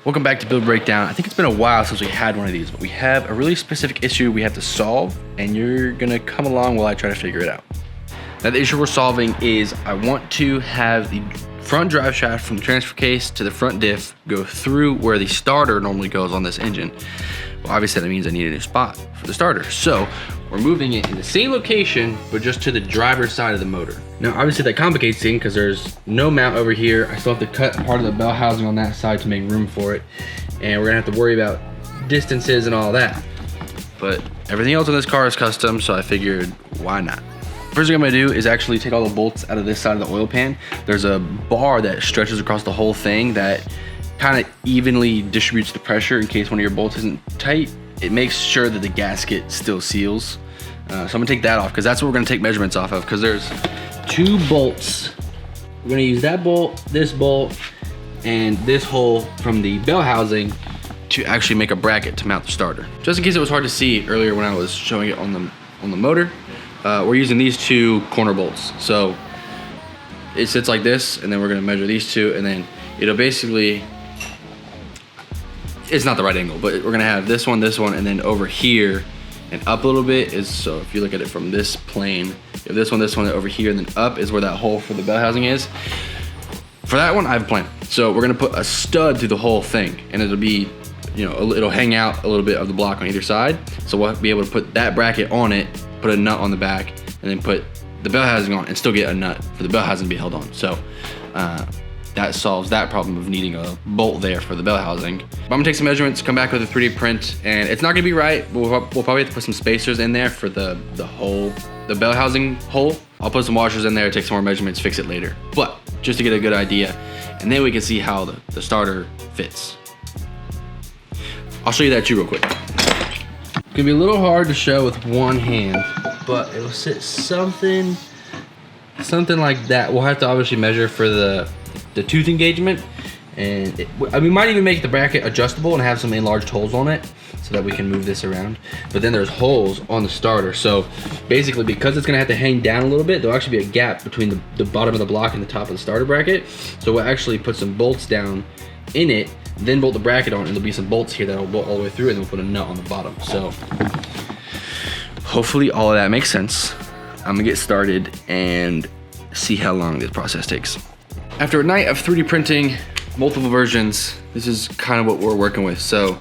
Welcome back to Build Breakdown. I think it's been a while since we had one of these, but we have a really specific issue we have to solve, and you're gonna come along while I try to figure it out. Now the issue we're solving is I want to have the front drive shaft from the transfer case to the front diff go through where the starter normally goes on this engine. Well, obviously that means I need a new spot for the starter. So we're moving it in the same location, but just to the driver's side of the motor. Now, obviously that complicates things because there's no mount over here. I still have to cut part of the bell housing on that side to make room for it. And we're gonna have to worry about distances and all that. But everything else on this car is custom, so I figured, why not? First thing I'm gonna do is actually take all the bolts out of this side of the oil pan. There's a bar that stretches across the whole thing that kind of evenly distributes the pressure in case one of your bolts isn't tight. It makes sure that the gasket still seals. So I'm gonna take that off because that's what we're gonna take measurements off of, because there's two bolts. We're gonna use that bolt, and this hole from the bell housing to actually make a bracket to mount the starter. Just in case it was hard to see earlier when I was showing it on the motor, we're using these two corner bolts. So it sits like this, and then we're gonna measure these two, and then it'll basically, it's not the right angle, but we're gonna have this one, and then over here and up a little bit is, so if you look at it from this plane, you have this one over here, and then up is where that hole for the bell housing is. For that one, I have a plan. So we're gonna put a stud through the whole thing, and it'll be, it'll hang out a little bit of the block on either side. So we'll be able to put that bracket on it, put a nut on the back, and then put the bell housing on and still get a nut for the bell housing to be held on. So that solves that problem of needing a bolt there for the bell housing. But I'm gonna take some measurements, come back with a 3D print, and it's not gonna be right. We'll probably have to put some spacers in there for the bell housing hole. I'll put some washers in there, take some more measurements, fix it later. But just to get a good idea, and then we can see how the starter fits. I'll show you that too real quick. It's gonna be a little hard to show with one hand, but it'll sit something like that. We'll have to obviously measure for the tooth engagement, and we might even make the bracket adjustable and have some enlarged holes on it so that we can move this around. But then there's holes on the starter, so basically because it's gonna have to hang down a little bit, there'll actually be a gap between the bottom of the block and the top of the starter bracket. So we'll actually put some bolts down in it, then bolt the bracket on, and there'll be some bolts here that'll bolt all the way through, and then we'll put a nut on the bottom. So hopefully all of that makes sense. I'm gonna get started and see how long this process takes. After a night of 3D printing, multiple versions, this is kind of what we're working with. So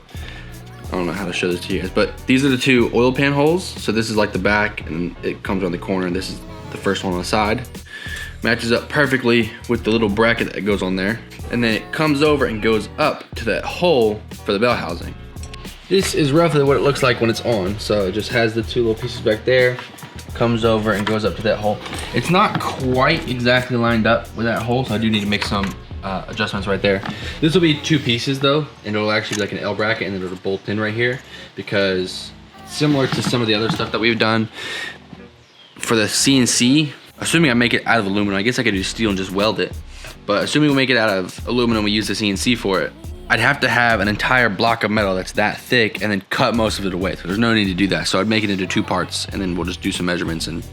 I don't know how to show this to you guys, but these are the two oil pan holes. So this is like the back, and it comes on the corner, and this is the first one on the side. Matches up perfectly with the little bracket that goes on there. And then it comes over and goes up to that hole for the bell housing. This is roughly what it looks like when it's on. So it just has the two little pieces back there, comes over and goes up to that hole. It's not quite exactly lined up with that hole, so I do need to make some adjustments right there. This will be two pieces though, and it'll actually be like an L bracket, and then it'll bolt in right here, because similar to some of the other stuff that we've done for the CNC, assuming I make it out of aluminum, I guess I could do steel and just weld it, but assuming we make it out of aluminum, we use the CNC for it, I'd have to have an entire block of metal that's that thick and then cut most of it away. So there's no need to do that. So I'd make it into two parts, and then we'll just do some measurements and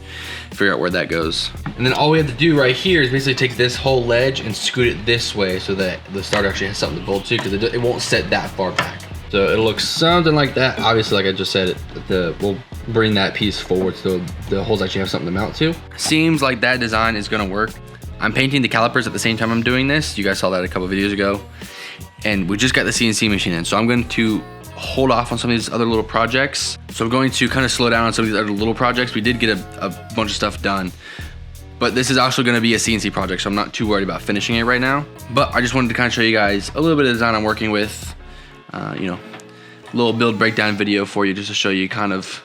figure out where that goes. And then all we have to do right here is basically take this whole ledge and scoot it this way so that the starter actually has something to bolt to, because it won't set that far back. So it'll look something like that. Obviously, like I just said, we'll bring that piece forward so the holes actually have something to mount to. Seems like that design is gonna work. I'm painting the calipers at the same time I'm doing this. You guys saw that a couple videos ago. And we just got the CNC machine in, so I'm going to hold off on some of these other little projects. So I'm going to kind of slow down on some of these other little projects. We did get a bunch of stuff done, but this is also going to be a CNC project, so I'm not too worried about finishing it right now. But I just wanted to kind of show you guys a little bit of the design I'm working with, little build breakdown video for you, just to show you kind of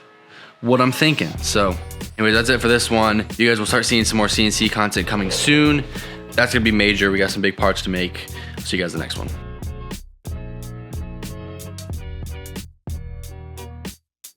what I'm thinking. So anyway, that's it for this one. You guys will start seeing some more CNC content coming soon. That's gonna be major. We got some big parts to make. See you guys in the next one.